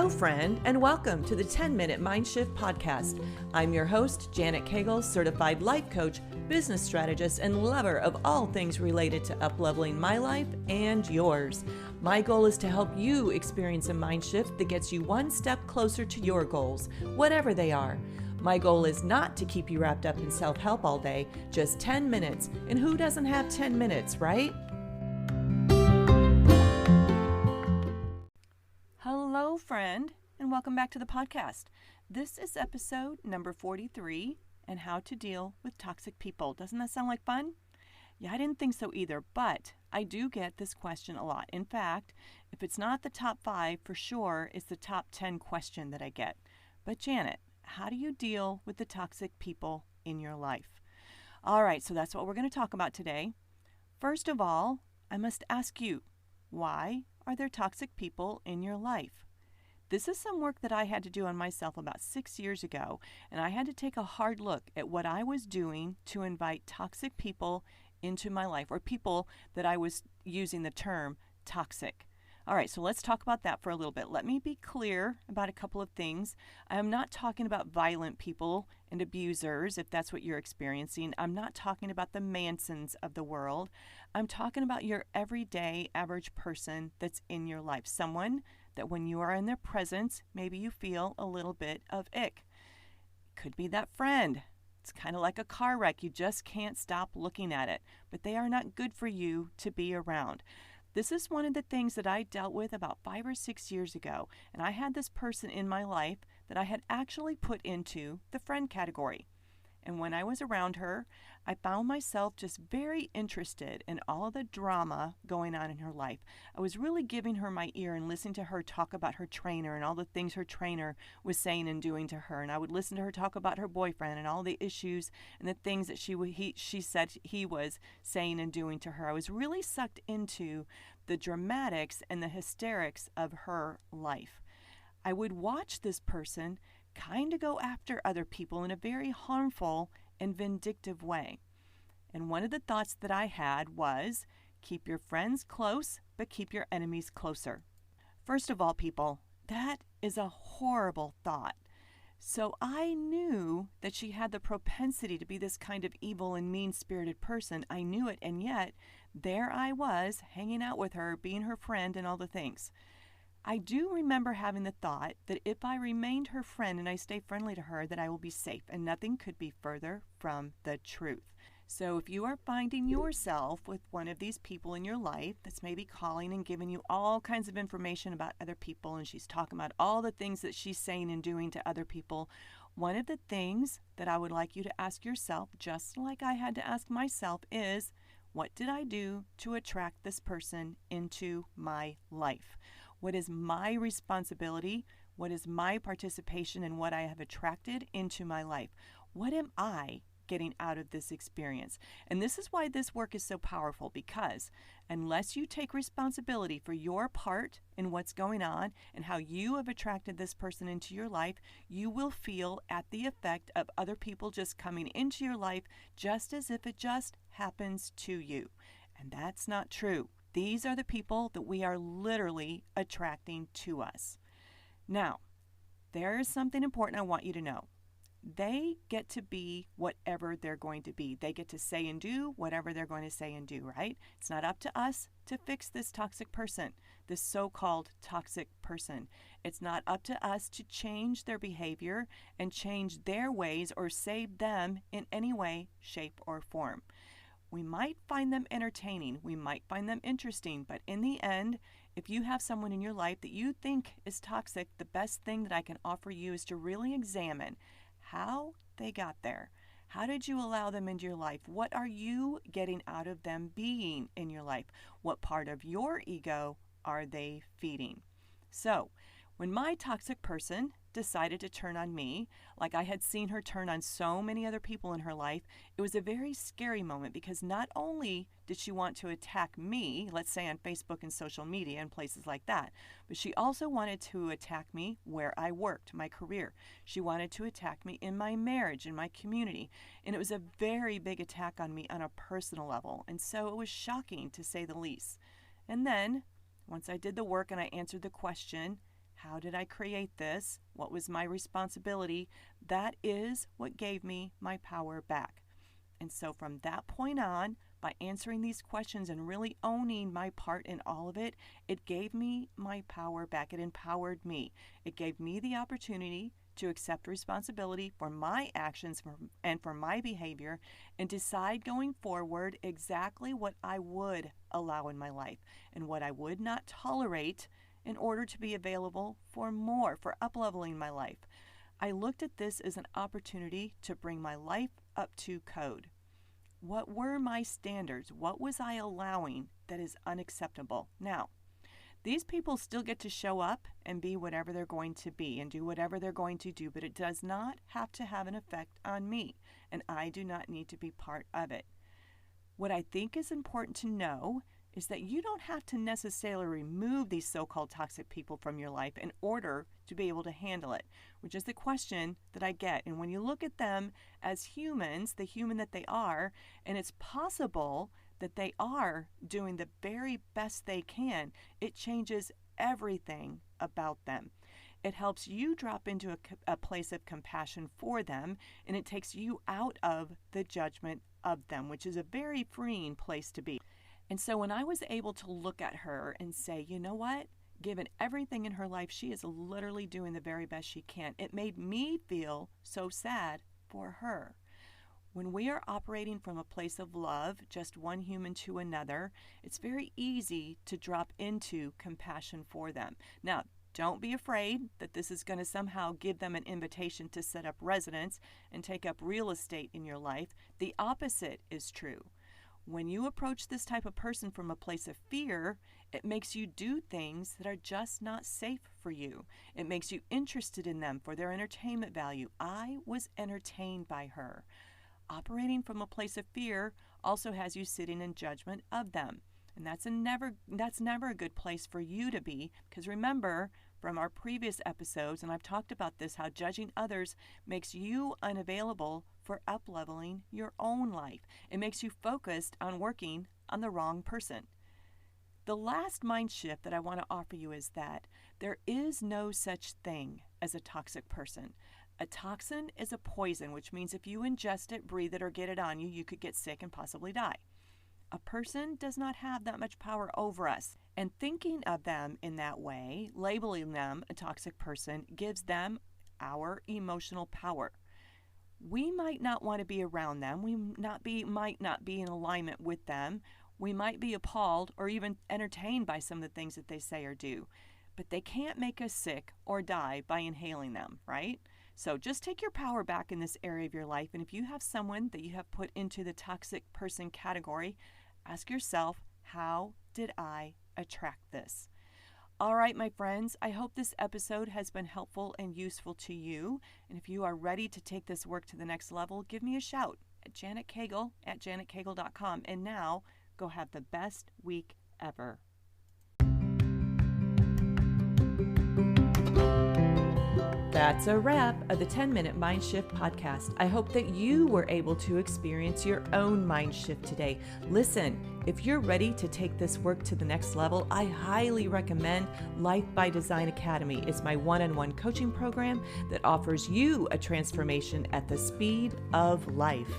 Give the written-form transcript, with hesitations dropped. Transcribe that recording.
Hello, friend, and welcome to the 10-Minute Mind Shift Podcast. I'm your host, Janet Cagle, certified life coach, business strategist, and lover of all things related to up-leveling my life and yours. My goal is to help you experience a mind shift that gets you one step closer to your goals, whatever they are. My goal is not to keep you wrapped up in self-help all day, just 10 minutes. And who doesn't have 10 minutes, right? Hello, friend, and welcome back to the podcast. This is episode number 43, and how to deal with toxic people. Doesn't that sound like fun? Yeah, I didn't think so either, but I do get this question a lot. In fact, if it's not the top 5, for sure, it's the top 10 question that I get. But Janet, how do you deal with the toxic people in your life? All right, so that's what we're going to talk about today. First of all, I must ask you, why are there toxic people in your life? This is some work that I had to do on myself about 6 years ago, and I had to take a hard look at what I was doing to invite toxic people into my life, or people that I was using the term toxic. All right, so let's talk about that for a little bit. Let me be clear about a couple of things. I am not talking about violent people and abusers, if that's what you're experiencing. I'm not talking about the Mansons of the world. I'm talking about your everyday average person that's in your life. Someone that when you are in their presence, maybe you feel a little bit of ick. Could be that friend. It's kind of like a car wreck. You just can't stop looking at it. But they are not good for you to be around. This is one of the things that I dealt with about 5 or 6 years ago. And I had this person in my life that I had actually put into the friend category. And when I was around her, I found myself just very interested in all the drama going on in her life. I was really giving her my ear and listening to her talk about her trainer and all the things her trainer was saying and doing to her. And I would listen to her talk about her boyfriend and all the issues and the things that she said he was saying and doing to her. I was really sucked into the dramatics and the hysterics of her life. I would watch this person kind of go after other people in a very harmful and vindictive way. And one of the thoughts that I had was, keep your friends close, but keep your enemies closer. First of all, people, that is a horrible thought. So I knew that she had the propensity to be this kind of evil and mean-spirited person. I knew it, and yet there I was, hanging out with her, being her friend and all the things. I do remember having the thought that if I remained her friend and I stay friendly to her, that I will be safe, and nothing could be further from the truth. So if you are finding yourself with one of these people in your life that's maybe calling and giving you all kinds of information about other people, and she's talking about all the things that she's saying and doing to other people, one of the things that I would like you to ask yourself, just like I had to ask myself, is, what did I do to attract this person into my life? What is my responsibility? What is my participation in what I have attracted into my life? What am I getting out of this experience? And this is why this work is so powerful, because unless you take responsibility for your part in what's going on and how you have attracted this person into your life, you will feel at the effect of other people just coming into your life just as if it just happens to you. And that's not true. These are the people that we are literally attracting to us. Now, there is something important I want you to know. They get to be whatever they're going to be. They get to say and do whatever they're going to say and do, right? It's not up to us to fix this toxic person, this so-called toxic person. It's not up to us to change their behavior and change their ways or save them in any way, shape, or form. We might find them entertaining, we might find them interesting, but in the end, if you have someone in your life that you think is toxic, the best thing that I can offer you is to really examine how they got there. How did you allow them into your life? What are you getting out of them being in your life? What part of your ego are they feeding? So, when my toxic person decided to turn on me, like I had seen her turn on so many other people in her life, it was a very scary moment, because not only did she want to attack me, let's say on Facebook and social media and places like that, but she also wanted to attack me where I worked, my career. She wanted to attack me in my marriage, in my community, and it was a very big attack on me on a personal level, and so it was shocking to say the least. And then, once I did the work and I answered the question, How did I create this? What was my responsibility? That is what gave me my power back. And so from that point on, by answering these questions and really owning my part in all of it, it gave me my power back. It empowered me. It gave me the opportunity to accept responsibility for my actions and for my behavior and decide going forward exactly what I would allow in my life and what I would not tolerate in order to be available for more, for up-leveling my life. I looked at this as an opportunity to bring my life up to code. What were my standards? What was I allowing that is unacceptable? Now, these people still get to show up and be whatever they're going to be and do whatever they're going to do, but it does not have to have an effect on me, and I do not need to be part of it. What I think is important to know is that you don't have to necessarily remove these so-called toxic people from your life in order to be able to handle it, which is the question that I get. And when you look at them as humans, the human that they are, and it's possible that they are doing the very best they can, it changes everything about them. It helps you drop into a place of compassion for them, and it takes you out of the judgment of them, which is a very freeing place to be. And so when I was able to look at her and say, you know what? Given everything in her life, she is literally doing the very best she can. It made me feel so sad for her. When we are operating from a place of love, just one human to another, it's very easy to drop into compassion for them. Now, don't be afraid that this is going to somehow give them an invitation to set up residence and take up real estate in your life. The opposite is true. When you approach this type of person from a place of fear, it makes you do things that are just not safe for you. It makes you interested in them for their entertainment value. I was entertained by her. Operating from a place of fear also has you sitting in judgment of them. And that's never a good place for you to be, because remember from our previous episodes, and I've talked about this, how judging others makes you unavailable for up-leveling your own life. It makes you focused on working on the wrong person. The last mind shift that I want to offer you is that there is no such thing as a toxic person. A toxin is a poison, which means if you ingest it, breathe it, or get it on you, you could get sick and possibly die. A person does not have that much power over us. And thinking of them in that way, labeling them a toxic person, gives them our emotional power. We might not want to be around them. We might not be in alignment with them. We might be appalled or even entertained by some of the things that they say or do. But they can't make us sick or die by inhaling them, right? So just take your power back in this area of your life. And if you have someone that you have put into the toxic person category, ask yourself, how did I attract this? All right, my friends, I hope this episode has been helpful and useful to you. And if you are ready to take this work to the next level, give me a shout at Janet Cagle at janetcagle.com. And now, go have the best week ever. That's a wrap of the 10-Minute Mind Shift podcast. I hope that you were able to experience your own mind shift today. Listen, if you're ready to take this work to the next level, I highly recommend Life by Design Academy. It's my one-on-one coaching program that offers you a transformation at the speed of life.